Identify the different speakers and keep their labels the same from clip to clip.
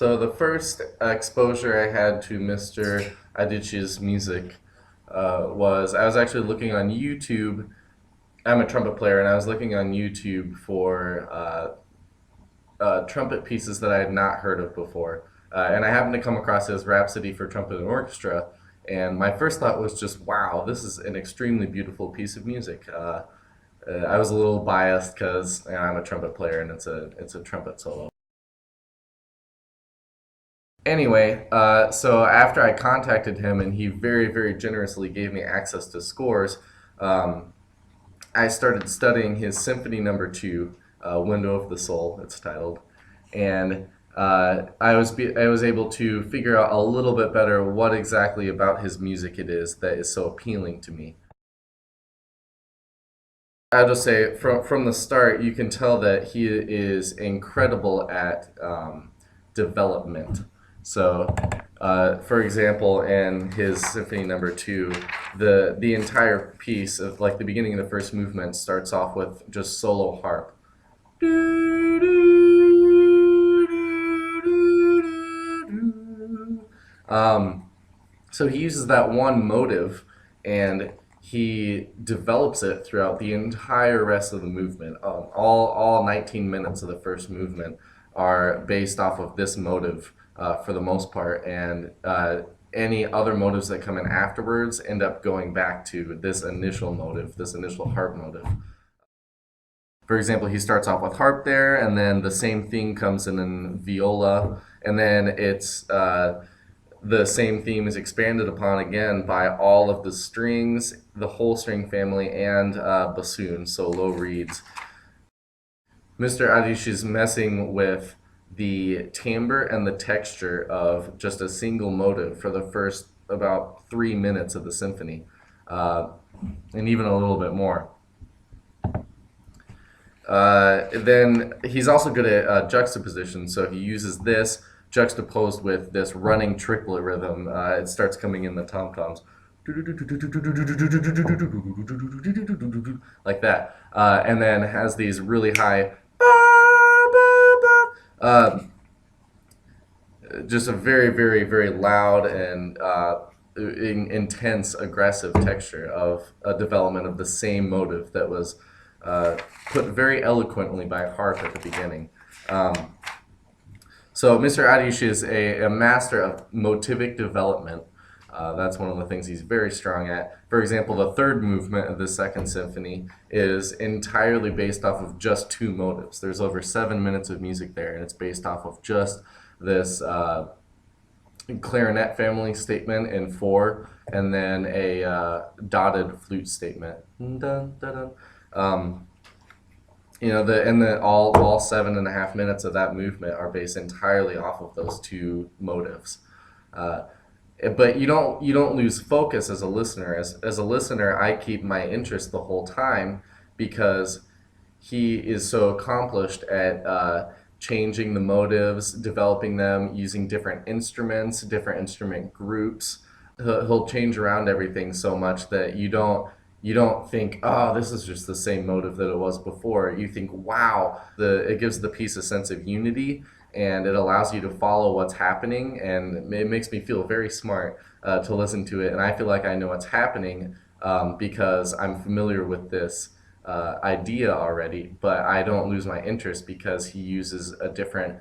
Speaker 1: So the first exposure I had to Mr. Ajdič's music was I was actually looking on YouTube. I'm a trumpet player, and I was looking on YouTube for trumpet pieces that I had not heard of before. And I happened to come across his Rhapsody for Trumpet and Orchestra, and my first thought was just, wow, this is an extremely beautiful piece of music. I was a little biased because I'm a trumpet player and it's a trumpet solo. Anyway, so after I contacted him and he very, very generously gave me access to scores, I started studying his Symphony Number 2, Window of the Soul, it's titled, and I was able to figure out a little bit better what exactly about his music it is that is so appealing to me. I'll just say from the start, you can tell that he is incredible at development. So, for example, in his Symphony Number 2, the entire piece of like the beginning of the first movement starts off with just solo harp. So he uses that one motive and he develops it throughout the entire rest of the movement. All 19 minutes of the first movement are based off of this motive for the most part, and any other motives that come in afterwards end up going back to this initial motive, this initial harp motive. For example, he starts off with harp there, and then the same thing comes in viola, and then it's the same theme is expanded upon again by all of the strings, the whole string family, and bassoon, so low reeds. Mr. Ajdič is messing with the timbre and the texture of just a single motive for the first about 3 minutes of the symphony, and even a little bit more. Then he's also good at juxtaposition, so he uses this juxtaposed with this running triplet rhythm. It starts coming in the tom-toms like that, and then has these really high just a very, very, very loud and intense, aggressive texture of a development of the same motive that was put very eloquently by harp at the beginning. So Mr. Ajdič is a master of motivic development. That's one of the things he's very strong at. For example, the third movement of the second symphony is entirely based off of just 2 motives. There's over 7 minutes of music there, and it's based off of just this clarinet family statement in 4, and then a dotted flute statement. Dun, dun, dun. All 7.5 minutes of that movement are based entirely off of those 2 motives. But you don't lose focus as a listener. As a listener, I keep my interest the whole time because he is so accomplished at changing the motives, developing them, using different instruments, different instrument groups. He'll change around everything so much that you don't think, oh, this is just the same motive that it was before. You think, wow, it gives the piece a sense of unity, and it allows you to follow what's happening, and it makes me feel very smart to listen to it, and I feel like I know what's happening because I'm familiar with this idea already, but I don't lose my interest because he uses a different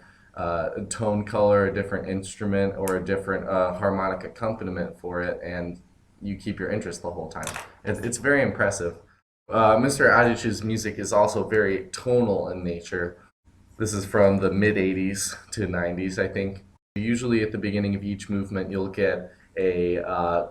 Speaker 1: tone color, a different instrument, or a different harmonic accompaniment for it, and you keep your interest the whole time. It's very impressive. Mr. Ajdič's music is also very tonal in nature. This is from the mid-80s to 90s, I think. Usually at the beginning of each movement, you'll get a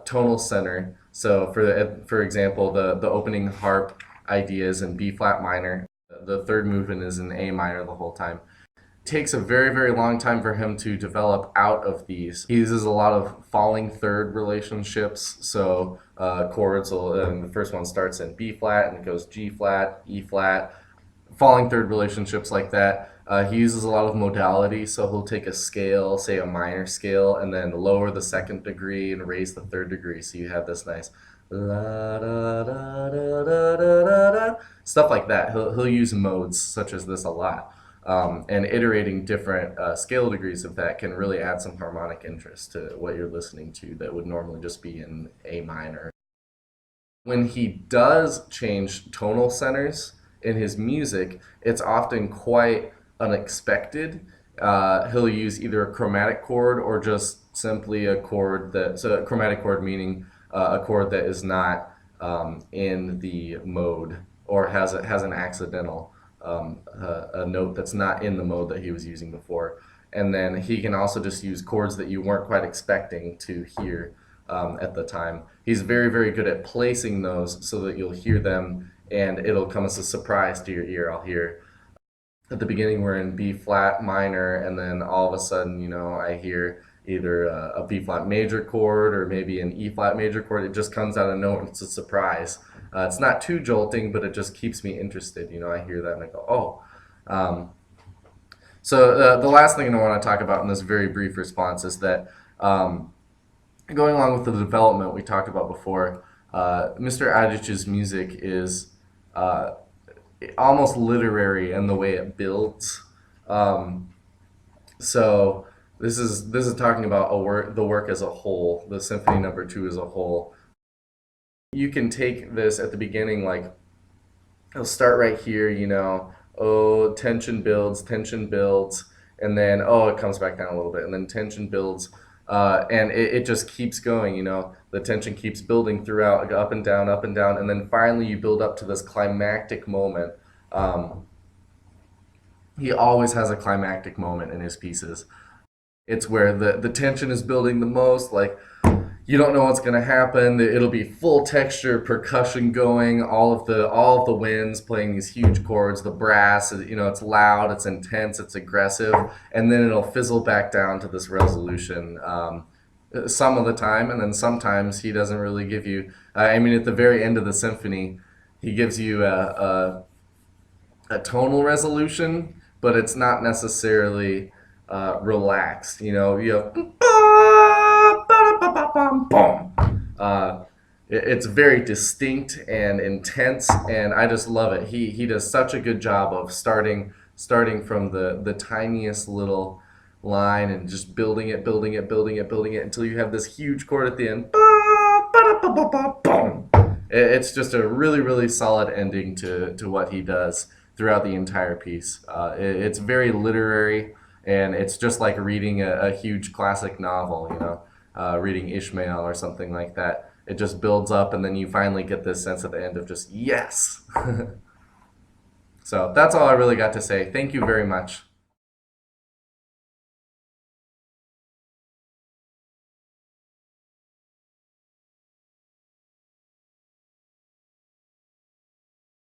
Speaker 1: tonal center. So for example, the opening harp idea is in B flat minor. The third movement is in A minor the whole time. It takes a very, very long time for him to develop out of these. He uses a lot of falling third relationships. So chords and the first one starts in B flat and it goes G flat, E flat, falling third relationships like that. He uses a lot of modality, so he'll take a scale, say a minor scale, and then lower the second degree and raise the third degree, so you have this nice la, da, da, da, da, da, da, da, stuff like that. He'll use modes such as this a lot. and iterating different scale degrees of that can really add some harmonic interest to what you're listening to that would normally just be in A minor. When he does change tonal centers in his music, it's often quite unexpected. He'll use either a chromatic chord or just simply a chord that, so a chromatic chord meaning a chord that is not in the mode or has an accidental a note that's not in the mode that he was using before. And then he can also just use chords that you weren't quite expecting to hear at the time. He's very, very good at placing those so that you'll hear them and it'll come as a surprise to your ear. I'll hear at the beginning we're in B flat minor, and then all of a sudden, I hear either a B flat major chord or maybe an E flat major chord. It just comes out of nowhere and it's a surprise. It's not too jolting, but it just keeps me interested. I hear that and I go, oh. So the last thing I want to talk about in this very brief response is that going along with the development we talked about before, Mr. Ajdič's music is almost literary in the way it builds. So this is talking about the work as a whole, the Symphony Number 2 as a whole. You can take this at the beginning, like it'll start right here, oh, tension builds, and then it comes back down a little bit, and then tension builds. And it just keeps going, the tension keeps building throughout, up and down, and then finally you build up to this climactic moment. He always has a climactic moment in his pieces. It's where the tension is building the most, like you don't know what's gonna happen. It'll be full texture, percussion going, all of the winds playing these huge chords, the brass, it's loud, it's intense, it's aggressive, and then it'll fizzle back down to this resolution some of the time, and then sometimes he doesn't really give you. At the very end of the symphony, he gives you a tonal resolution, but it's not necessarily relaxed. You have it's very distinct and intense, and I just love it. He does such a good job of starting from the tiniest little line and just building it until you have this huge chord at the end. It's just a really, really solid ending to what he does throughout the entire piece. It's very literary, and it's just like reading a huge classic novel, reading Ishmael or something like that. It just builds up, and then you finally get this sense at the end of just, yes! So that's all I really got to say. Thank you very much.